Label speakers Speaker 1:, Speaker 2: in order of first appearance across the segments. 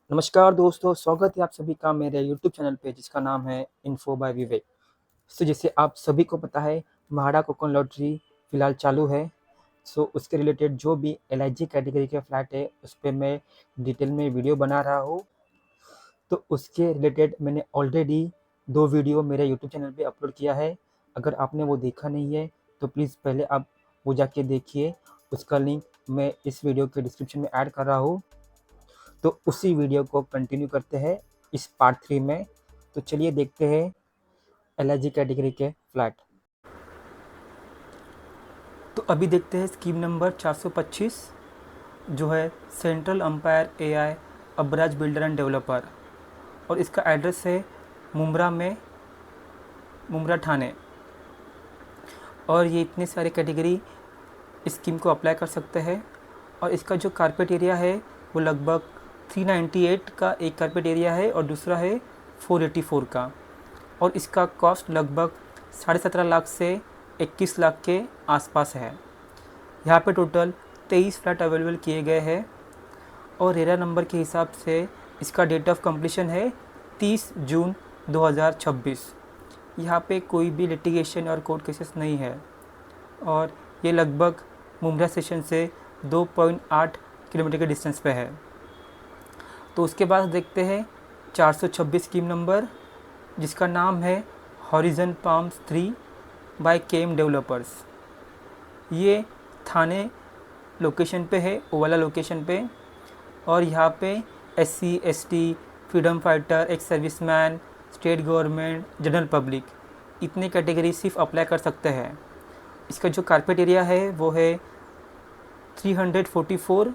Speaker 1: नमस्कार दोस्तों, स्वागत है आप सभी का मेरे यूट्यूब चैनल पे जिसका नाम है इन्फो बाय विवेक। सो जैसे आप सभी को पता है, म्हाडा कोकन लॉटरी फ़िलहाल चालू है। सो उसके रिलेटेड जो भी एलआईजी कैटेगरी के फ्लैट है उस पे मैं डिटेल में वीडियो बना रहा हूँ। तो उसके रिलेटेड मैंने ऑलरेडी 2 वीडियो मेरे यूट्यूब चैनल पे अपलोड किया है। अगर आपने वो देखा नहीं है तो प्लीज़ पहले आप वो जाके देखिए। उसका लिंक मैं इस वीडियो के डिस्क्रिप्शन में ऐड कर रहा हूँ। तो उसी वीडियो को कंटिन्यू करते हैं इस पार्ट 3 में। तो चलिए देखते हैं एलआईजी कैटेगरी के फ्लैट। तो अभी देखते हैं स्कीम नंबर 425 जो है central umpire AI Abraj builder end developer, और इसका एड्रेस है मुंब्रा ठाणे। और ये इतने सारे कैटेगरी स्कीम को अप्लाई कर सकते हैं। और इसका जो कारपेट एरिया है वो लगभग 398 का एक कारपेट एरिया है और दूसरा है 484 का। और इसका कॉस्ट लगभग 17.5 लाख से 21 लाख के आसपास है। यहाँ पे टोटल 23 फ्लैट अवेलेबल किए गए हैं। और रेरा नंबर के हिसाब से इसका डेट ऑफ कंप्लीशन है 30 जून 2026। यहाँ पे कोई भी लिटिगेशन और कोर्ट केसेस नहीं है। और ये लगभग मुंब्रा स्टेशन से 2.8 किलोमीटर के डिस्टेंस पे है। तो उसके बाद देखते हैं 426 स्कीम नंबर, जिसका नाम है हॉरिजन पाम्स 3 बाय केम डेवलपर्स। ये थाने लोकेशन पे है, ओवाला लोकेशन पे। और यहाँ पे SC ST, freedom fighter, ex serviceman, state government, general public, इतने कैटेगरी सिर्फ अप्लाई कर सकते हैं। इसका जो कारपेट एरिया है वो है 344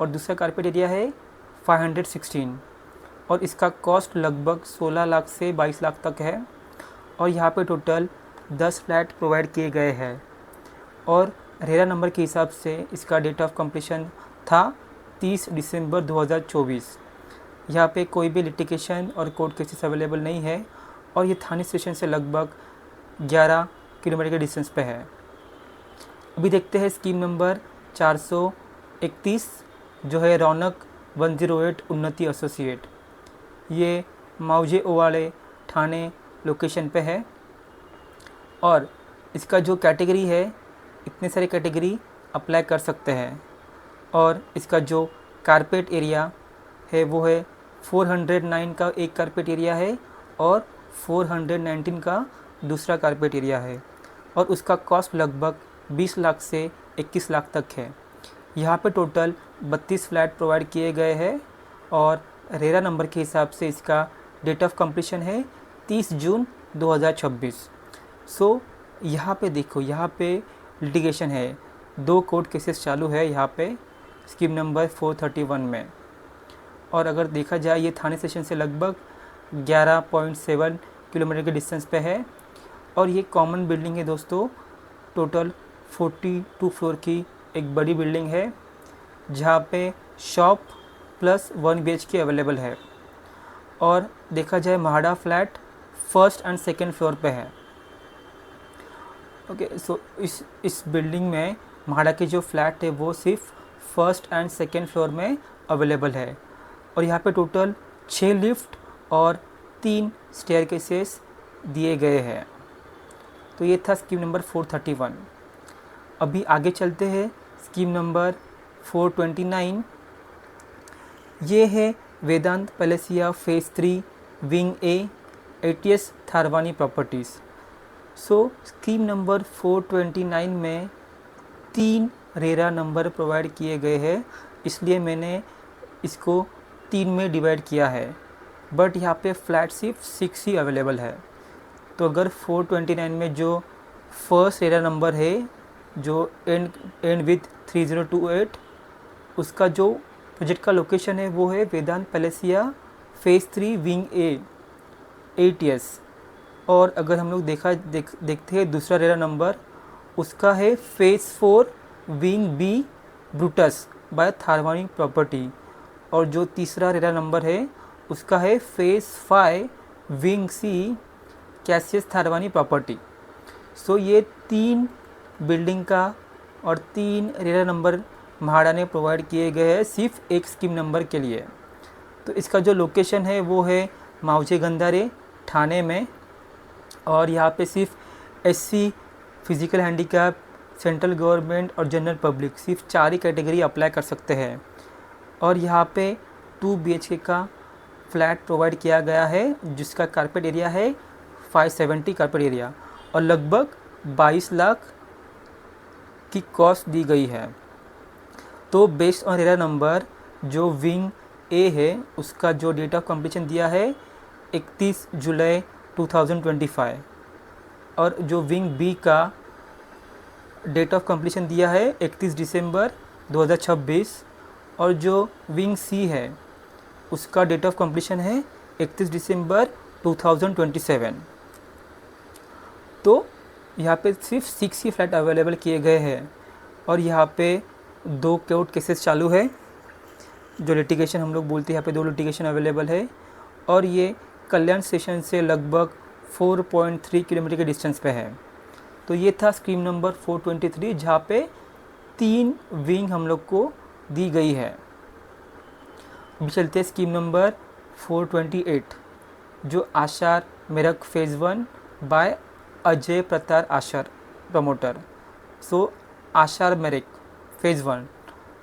Speaker 1: और दूसरा कारपेट एरिया है 516। और इसका कॉस्ट लगभग 16 लाख से 22 लाख तक है। और यहाँ पे टोटल 10 फ्लैट प्रोवाइड किए गए हैं। और रेरा नंबर के हिसाब से इसका डेट ऑफ कंप्लीशन था 30 दिसंबर 2024। यहाँ पे कोई भी लिटिगेशन और कोर्ट केसेस अवेलेबल नहीं है। और ये थाने स्टेशन से लगभग 11 किलोमीटर के डिस्टेंस पे है। अभी देखते हैं स्कीम नंबर 431 जो है रौनक 108 उन्नति एसोसिएट। ये माउजे ओवाले ठाणे लोकेशन पे है। और इसका जो कैटेगरी है, इतने सारे कैटेगरी अप्लाई कर सकते हैं। और इसका जो कारपेट एरिया है वो है 409 का एक कारपेट एरिया है और 419 का दूसरा कारपेट एरिया है। और उसका कॉस्ट लगभग 20 लाख से 21 लाख तक है। यहाँ पे टोटल 32 फ्लैट प्रोवाइड किए गए हैं। और रेरा नंबर के हिसाब से इसका डेट ऑफ कंप्लीशन है 30 जून 2026। सो यहाँ पे देखो, यहाँ पे लिटिगेशन है, 2 कोर्ट केसेस चालू है यहाँ पे स्कीम नंबर 431 में। और अगर देखा जाए ये थाने स्टेशन से लगभग 11.7 किलोमीटर के डिस्टेंस पे है। और ये कॉमन बिल्डिंग है दोस्तों, टोटल 42 फ्लोर की एक बड़ी बिल्डिंग है, जहाँ पे शॉप प्लस 1 BHK अवेलेबल है। और देखा जाए MHADA flat first and second floor पे है। ओके, सो इस बिल्डिंग में म्हाडा के जो फ्लैट है वो सिर्फ फर्स्ट एंड सेकेंड फ्लोर में अवेलेबल है। और यहाँ पे टोटल 6 लिफ्ट और 3 स्टेयरकेसेस दिए गए हैं। तो ये था स्कीम नंबर 431। अभी आगे चलते हैं स्कीम नंबर 429। ये है Vedant Palacia phase 3 wing A ATS Tharwani properties. So scheme number 429 में 3 रेरा नंबर प्रोवाइड किए गए हैं, इसलिए मैंने इसको 3 में डिवाइड किया है। बट यहाँ पे फ्लैट सिर्फ 6 ही अवेलेबल है। तो अगर 429 में जो फर्स्ट रेरा नंबर है जो एंड विथ 3028, उसका जो प्रोजेक्ट का लोकेशन है वो है Vedant Palacia phase 3 wing A ATS। और अगर हम लोग देखते हैं दूसरा रेरा नंबर, उसका है phase 4 wing B Brutus by Tharwani property. और जो तीसरा रेरा नंबर है उसका है phase 5 wing C Cassius Tharwani property. So ये 3 बिल्डिंग का और 3 रेरा नंबर म्हाडा ने प्रोवाइड किए गए हैं सिर्फ एक स्कीम नंबर के लिए। तो इसका जो लोकेशन है वो है मावजे गंधारे ठाणे में। और यहाँ पे सिर्फ SC, physical handicap, central government और जनरल पब्लिक सिर्फ 4 ही कैटेगरी अप्लाई कर सकते हैं। और यहाँ पे 2 BHK का फ्लैट प्रोवाइड किया गया है जिसका कारपेट एरिया है 570 कारपेट एरिया, और लगभग 22 लाख की कॉस्ट दी गई है। तो बेस्ड ऑन रेरा नंबर जो विंग ए है उसका जो डेट ऑफ कंप्लीशन दिया है 31 जुलाई 2025, और जो विंग बी का डेट ऑफ कंप्लीशन दिया है 31 दिसंबर 2026, और जो विंग सी है उसका डेट ऑफ कंप्लीशन है 31 दिसंबर 2027। तो यहाँ पे सिर्फ 6 ही फ्लैट अवेलेबल किए गए हैं, और यहाँ पे 2 कोर्ट केसेस चालू है, जो लिटिगेशन हम लोग बोलते हैं। यहाँ पे 2 लिटिगेशन अवेलेबल है, और ये कल्याण स्टेशन से लगभग 4.3 किलोमीटर के डिस्टेंस पे है। तो ये था स्कीम नंबर 423 जहाँ पे 3 विंग हम लोग को दी गई है। अभी चलते हैं स्कीम नंबर 428 जो Ashar Meerut phase 1 by Ajay Pratar Ashar promoter. So Ashar Meerut phase 1,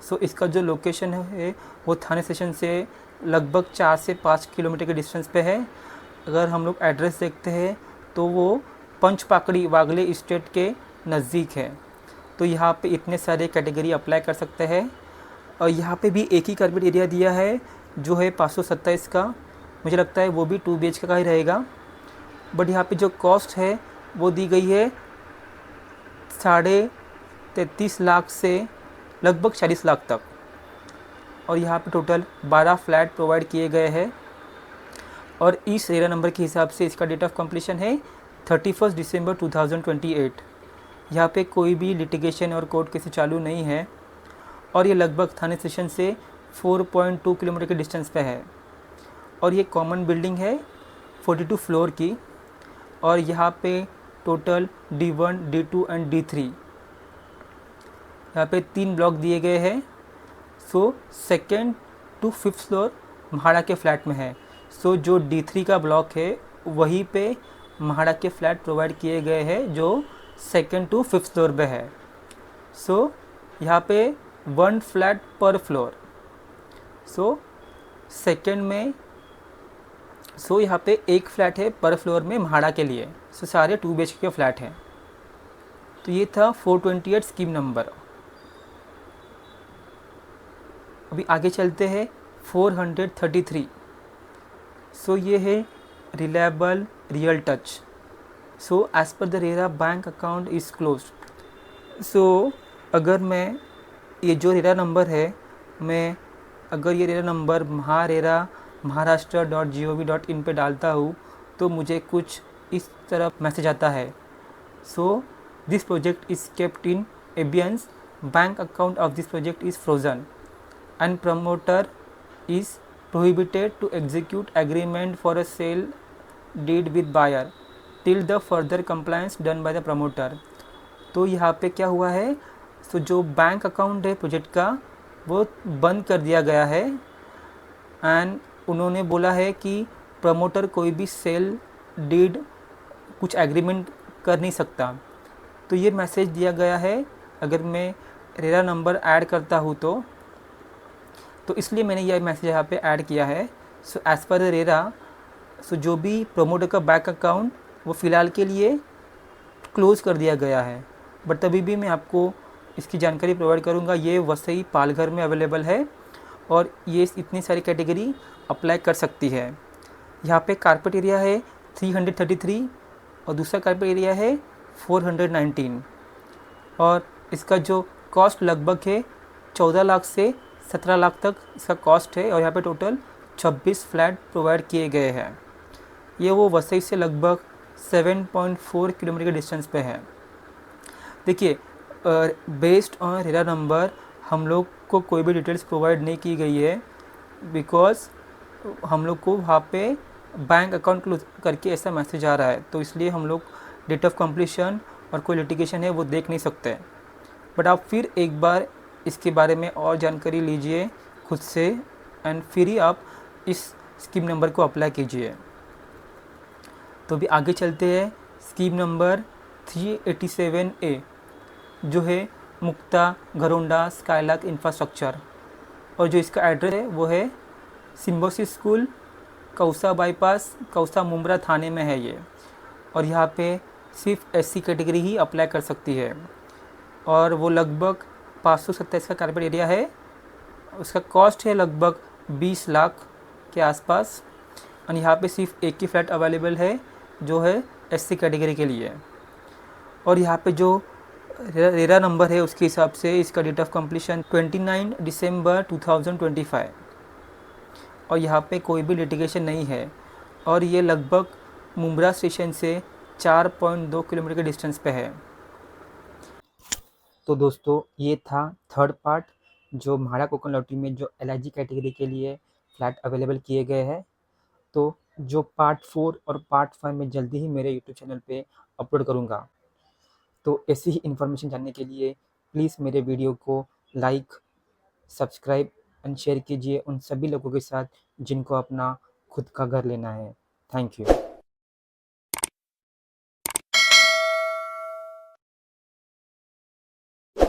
Speaker 1: so इसका जो लोकेशन है वो थाने स्टेशन से लगभग 4 से 5 किलोमीटर के डिस्टेंस पे है। अगर हम लोग एड्रेस देखते हैं तो वो पंचपाकड़ी वागले स्टेट के नज़दीक है। तो यहाँ पे इतने सारे कैटेगरी अप्लाई कर सकते हैं, और यहाँ पे भी एक ही कारपेट एरिया दिया है जो है 527 का। मुझे लगता है वो भी 2 BHK का ही रहेगा, बट यहाँ पे जो कॉस्ट है वो दी गई है 33.5 लाख से लगभग 40 लाख तक, और यहाँ पे टोटल 12 फ्लैट प्रोवाइड किए गए हैं। और इस रेरा नंबर के हिसाब से इसका डेट ऑफ कंप्लीशन है 31 दिसंबर 2028। यहाँ पे कोई भी लिटिगेशन और कोर्ट केस चालू नहीं है, और ये लगभग थाने स्टेशन से 4.2 किलोमीटर के डिस्टेंस पे है, और ये कॉमन बिल्डिंग है 42 फ्लोर की, और यहाँ पे total D1, D2 and D3 यहाँ पे 3 ब्लॉक दिए गए हैं। सो 2nd to 5th floor MHADA के फ्लैट में है। सो जो D3 का ब्लॉक है वहीं पे म्हाड़ा के फ्लैट प्रोवाइड किए गए हैं जो 2nd to 5th फ्लोर पे है। सो यहाँ पे 1 फ्लैट पर फ्लोर। सो सेकेंड में यहाँ पे 1 फ्लैट है पर फ्लोर में म्हाड़ा के लिए। सो सारे 2 BHK के फ्लैट हैं। तो ये था 428 स्कीम नंबर। अभी आगे चलते हैं 433। सो ये है reliable real touch. So as per the RERA bank account is closed. So अगर मैं ये जो रेरा नंबर है, मैं अगर ये रेरा नंबर maharashtra.gov.in पे डालता हूँ तो मुझे कुछ इस तरह मैसेज आता है। So this project is kept in abeyance, bank account of this project is frozen and promoter is prohibited to execute agreement for a sale deed with buyer till the further compliance done by the promoter। तो यहाँ पे क्या हुआ है, तो जो bank account है project का वो बंद कर दिया गया है, एंड उन्होंने बोला है कि प्रमोटर कोई भी सेल डीड कुछ एग्रीमेंट कर नहीं सकता। तो ये मैसेज दिया गया है अगर मैं रेरा नंबर ऐड करता हूँ तो इसलिए मैंने यह मैसेज यहाँ पे ऐड किया है। सो एज़ पर रेरा, सो जो भी प्रमोटर का बैंक अकाउंट वो फ़िलहाल के लिए क्लोज़ कर दिया गया है, बट तभी भी मैं आपको इसकी जानकारी प्रोवाइड करूँगा। ये वसई पालघर में अवेलेबल है, और ये इतनी सारी कैटेगरी अप्लाई कर सकती है। यहाँ पे कारपेट एरिया है 333 और दूसरा कारपेट एरिया है 419, और इसका जो कॉस्ट लगभग है 14 लाख से 17 लाख तक इसका कॉस्ट है, और यहाँ पे टोटल 26 फ्लैट प्रोवाइड किए गए हैं। ये वो वसई से लगभग 7.4 किलोमीटर के डिस्टेंस पे है। देखिए, बेस्ड ऑन रेरा नंबर हम लोग को कोई भी डिटेल्स प्रोवाइड नहीं की गई है, बिकॉज हम लोग को वहाँ पे बैंक अकाउंट क्लोज करके ऐसा मैसेज आ रहा है, तो इसलिए हम लोग डेट ऑफ कंप्लीशन और कोई लिटिगेशन है वो देख नहीं सकते। बट आप फिर एक बार इसके बारे में और जानकारी लीजिए खुद से, एंड फिर ही आप इस स्कीम नंबर को अप्लाई कीजिए। तो भी आगे चलते हैं स्कीम नंबर 387A, जो है मुक्ता घरोंडा स्काईलार्क इंफ्रास्ट्रक्चर, और जो इसका एड्रेस है वो है Symbiosis school, Kausa bypass, Kausa Mumbra Thane में है ये। और यहाँ पे सिर्फ SC कैटेगरी ही अप्लाई कर सकती है, और वो लगभग 527 का कारपेट एरिया है। उसका कॉस्ट है लगभग 20 लाख के आसपास, और यहाँ पे सिर्फ एक ही फ्लैट अवेलेबल है जो है SC कैटेगरी के लिए। और यहाँ पे जो रेरा नंबर है उसके हिसाब से इसका डेट ऑफ कंप्लीशन 29 दिसंबर 2025, और यहाँ पे कोई भी लिटिगेशन नहीं है, और ये लगभग मुंब्रा स्टेशन से 4.2 किलोमीटर के डिस्टेंस पे है। तो दोस्तों ये था थर्ड पार्ट, जो म्हाडा कोकण लॉटरी में जो LIG कैटेगरी के लिए फ्लैट अवेलेबल किए गए हैं। तो जो पार्ट 4 और पार्ट 5 में जल्दी ही मेरे यूट्यूब चैनल पे अपलोड करूँगा। तो ऐसी ही इन्फॉर्मेशन जानने के लिए प्लीज़ मेरे वीडियो को लाइक, सब्सक्राइब एंड शेयर कीजिए उन सभी लोगों के साथ जिनको अपना खुद का घर लेना है। Thank you.